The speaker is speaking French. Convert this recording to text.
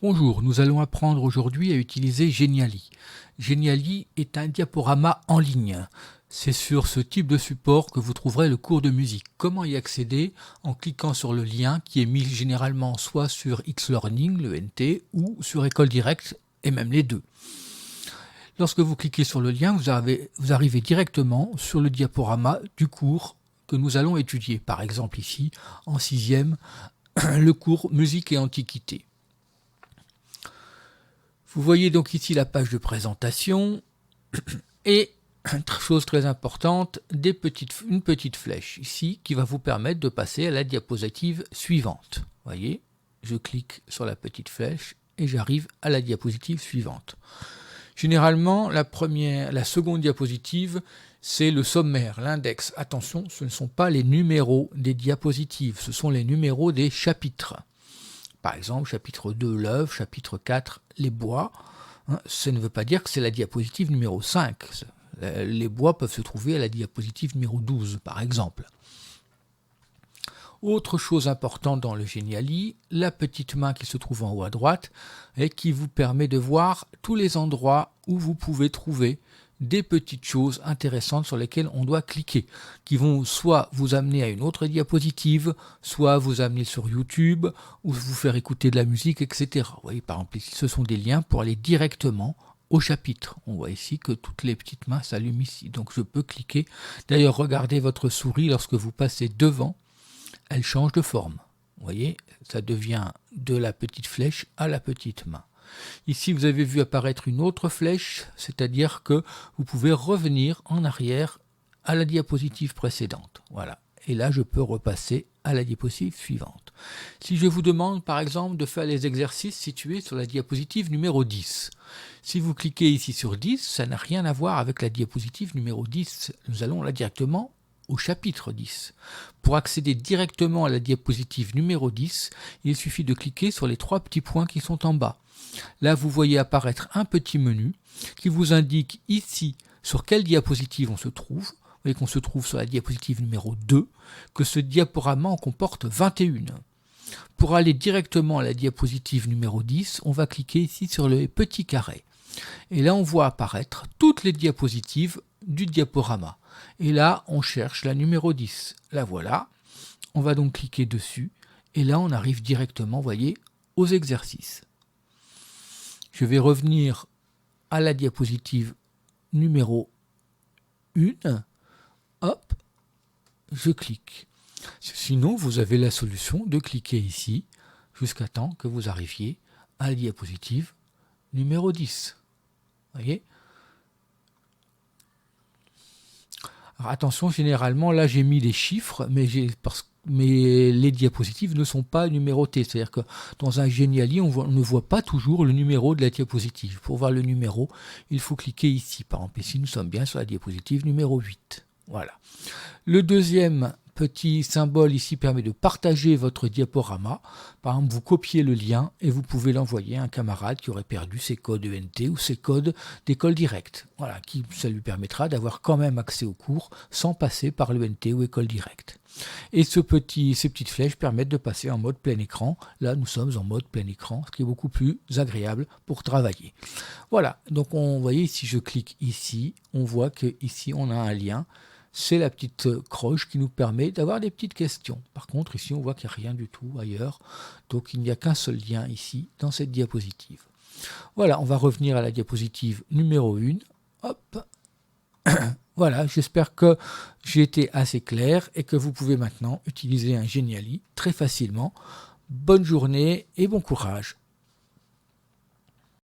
Bonjour, nous allons apprendre aujourd'hui à utiliser Geniali. Geniali est un diaporama en ligne. C'est sur ce type de support que vous trouverez le cours de musique. Comment y accéder? En cliquant sur le lien qui est mis généralement soit sur Xlearning, le NT, ou sur École Directe, et même les deux. Lorsque vous cliquez sur le lien, vous arrivez directement sur le diaporama du cours que nous allons étudier. Par exemple ici, en 6e, le cours Musique et Antiquité. Vous voyez donc ici la page de présentation et, chose très importante, une petite flèche ici qui va vous permettre de passer à la diapositive suivante. Vous voyez, je clique sur la petite flèche et j'arrive à la diapositive suivante. Généralement, la seconde diapositive, c'est le sommaire, l'index. Attention, ce ne sont pas les numéros des diapositives, ce sont les numéros des chapitres. Par exemple, chapitre 2, l'œuvre, chapitre 4, les bois. Ça ne veut pas dire que c'est la diapositive numéro 5. Les bois peuvent se trouver à la diapositive numéro 12, par exemple. Autre chose importante dans le Geniali, la petite main qui se trouve en haut à droite et qui vous permet de voir tous les endroits où vous pouvez trouver des petites choses intéressantes sur lesquelles on doit cliquer, qui vont soit vous amener à une autre diapositive, soit vous amener sur YouTube, ou vous faire écouter de la musique, etc. Vous voyez, par exemple, ici, ce sont des liens pour aller directement au chapitre. On voit ici que toutes les petites mains s'allument ici, donc je peux cliquer. D'ailleurs, regardez votre souris lorsque vous passez devant, elle change de forme. Vous voyez, ça devient de la petite flèche à la petite main. Ici, vous avez vu apparaître une autre flèche, c'est-à-dire que vous pouvez revenir en arrière à la diapositive précédente. Voilà. Et là, je peux repasser à la diapositive suivante. Si je vous demande, par exemple, de faire les exercices situés sur la diapositive numéro 10. Si vous cliquez ici sur 10, ça n'a rien à voir avec la diapositive numéro 10. Nous allons là directement au chapitre 10. Pour accéder directement à la diapositive numéro 10, il suffit de cliquer sur les trois petits points qui sont en bas. Là, vous voyez apparaître un petit menu qui vous indique ici sur quelle diapositive on se trouve. Vous voyez qu'on se trouve sur la diapositive numéro 2, que ce diaporama en comporte 21. Pour aller directement à la diapositive numéro 10, on va cliquer ici sur le petit carré. Et là, on voit apparaître toutes les diapositives du diaporama. Et là, on cherche la numéro 10. La voilà. On va donc cliquer dessus. Et là, on arrive directement, vous voyez, aux exercices. Je vais revenir à la diapositive numéro 1. Hop, je clique. Sinon, vous avez la solution de cliquer ici jusqu'à temps que vous arriviez à la diapositive numéro 10. Vous voyez ? Alors attention, généralement, là j'ai mis des chiffres, mais les diapositives ne sont pas numérotées. C'est-à-dire que dans un Geniali, on ne voit pas toujours le numéro de la diapositive. Pour voir le numéro, il faut cliquer ici. Par exemple, ici, nous sommes bien sur la diapositive numéro 8. Voilà. Le deuxième petit symbole ici permet de partager votre diaporama. Par exemple, vous copiez le lien et vous pouvez l'envoyer à un camarade qui aurait perdu ses codes ENT ou ses codes d'école directe. Voilà, ça lui permettra d'avoir quand même accès au cours sans passer par l'ENT ou école directe. Et ces petites flèches permettent de passer en mode plein écran. Là, nous sommes en mode plein écran, ce qui est beaucoup plus agréable pour travailler. Voilà, donc vous voyez, si je clique ici, on voit qu'ici, on a un lien. C'est la petite croche qui nous permet d'avoir des petites questions. Par contre, ici, on voit qu'il n'y a rien du tout ailleurs. Donc, il n'y a qu'un seul lien ici, dans cette diapositive. Voilà, on va revenir à la diapositive numéro 1. Hop. Voilà, j'espère que j'ai été assez clair et que vous pouvez maintenant utiliser un Geniali très facilement. Bonne journée et bon courage.